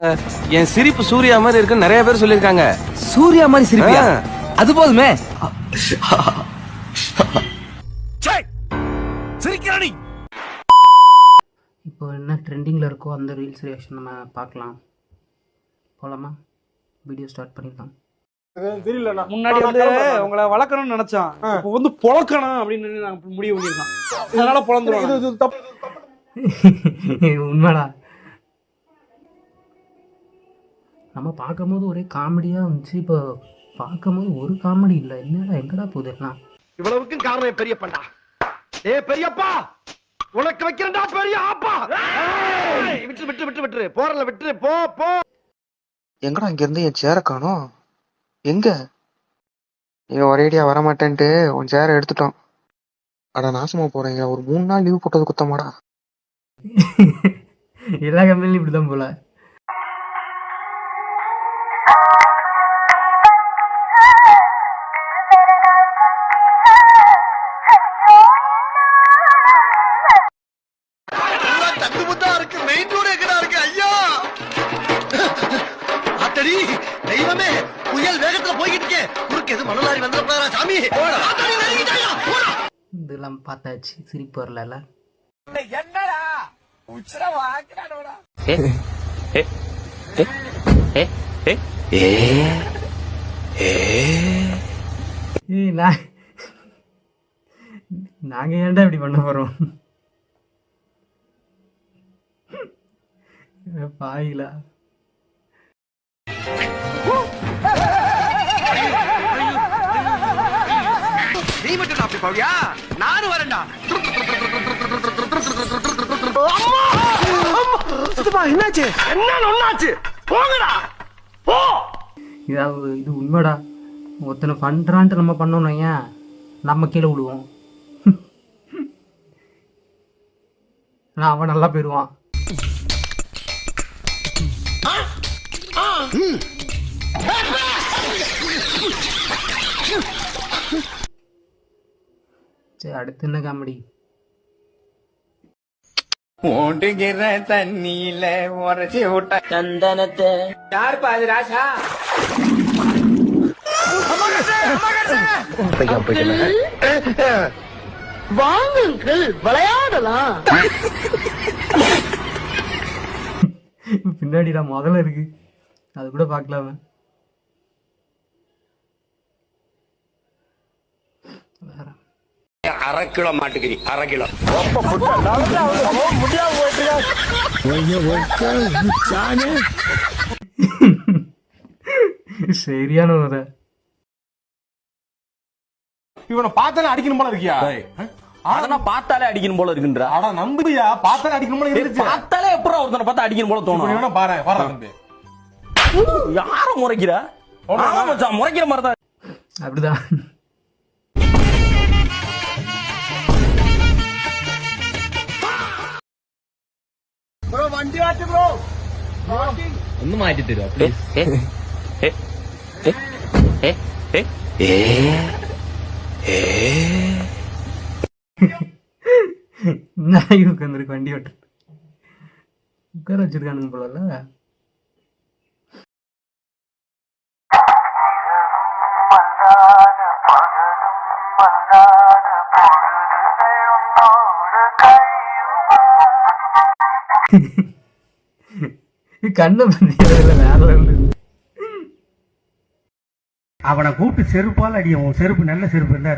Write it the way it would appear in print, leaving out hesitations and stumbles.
என் சிரிப்பு சூர்யா மாதிரி இருக்குன்னு நிறைய பேர் சொல்லிருக்காங்க. சூர்யா மாதிரி சிரிப்பியா? அது போதுமே. இப்போ என்ன ட்ரெண்டிங்கில் இருக்கோ அந்த ரீல்ஸ் ரியாக்ஷன் நம்ம பார்க்கலாம். போகலாமா? வீடியோ ஸ்டார்ட் பண்ணிடலாம். தெரியல, முன்னாடி வந்து உங்களை வளர்க்கணும்னு நினைச்சான், இப்போ வந்து பொழக்கணும் அப்படின்னு நான் முடிவு பண்ணிருக்கான். அதனால பொழந்துருவாங்க. உண்மைடா. நம்ம பார்க்கும்போது ஒரே காமெடியாக இருந்துச்சு, இப்போ பார்க்கும்போது ஒரு காமெடி இல்லை. என்னடா எங்கடா போகுது எல்லாம்? இவ்வளவுக்கும் காரணம் பெரியப்பா. பெரியப்பா உனக்கு வைக்கிறா பெரிய ஆப்பா. விட்டு விட்டு விட்டு விட்டு போறல விட்டு போ போ. எங்கடா இங்க இருந்து என் சேரை காணோம்? எங்க? நீ ஒரேடியா வரமாட்டேன்ட்டு உன் சேரை எடுத்துட்டோம். அட நாசமா போறீங்க. ஒரு 3 நாள் லீவ் போட்டது குத்தமாடா? எல்லா கம்பெனிலும் இப்படி தான் போல. தெய்வமே, புயல் வேகத்துல போய்கிட்டு இருக்கே, குறுக்கு எது மணலாரி வந்துடா சாமி. இதெல்லாம் பார்த்தாச்சு, சிரிப்பு வரல. என்னடா உச்சர வாக்குறானோடா. நாங்க ஏன்டா இப்படி பண்ண போறோம்? பாயிலா நீ மட்டும் அப்படி போவியா? நானும் வரேன்டா. என்னாச்சு? என்ன ஒண்ணாச்சு? போங்கடா போ. இது உண்மைடா. ஒருத்தனை பண்றான்ட்டு நம்ம பண்ணோம், ஏன் நம்ம கீழே விடுவோம். ஆனால் அவன் நல்லா போயிடுவான். சரி, அடுத்து என்ன காமெடி? ஓட்டுகிற தண்ணியில உரைச்சி விட்ட சந்தனத்தை யார் பாது ராசா? வாங்குங்கள் விளையாடலாம். பின்னாடிடா முதல்ல இருக்கு, அது கூட பார்க்கலாம. வேற 1/2 கிலோ மாட்டுக்கறி, 1/2 கிலோ. சரியான ஒரு இவனை பார்த்தாலே அடிக்கணும் போல இருக்கியா? அதெல்லாம் பார்த்தாலே அடிக்கணும் போல இருக்குன்றா. அட நம்பியா, பார்த்தாலே அடிக்கணும் போல இருந்துச்சு. பார்த்தாலே எப்பறம் ஒருத்தனை பார்த்தா அடிக்கணும் போல தோணும். இவனை பாரு, பாரு தம்பி. யார முறைக்கிறா? ஆமா மச்சான், முறைக்கிற மாதிரி தான். அப்படிதான். ப்ரோ வண்டி வாட்டு ப்ரோ. ഒന്ന് മാറ്റി തരുമോ പ്ലീസ്? நாய் உட்காந்துருக்கு வண்டி ஓட்டு. உட்கார வச்சிருக்கானுங்க போல. கண்ண வேற அவனை கூப்பிட்டு செருப்பால் அடியும். செருப்பு நல்ல செருப்பு இருந்தா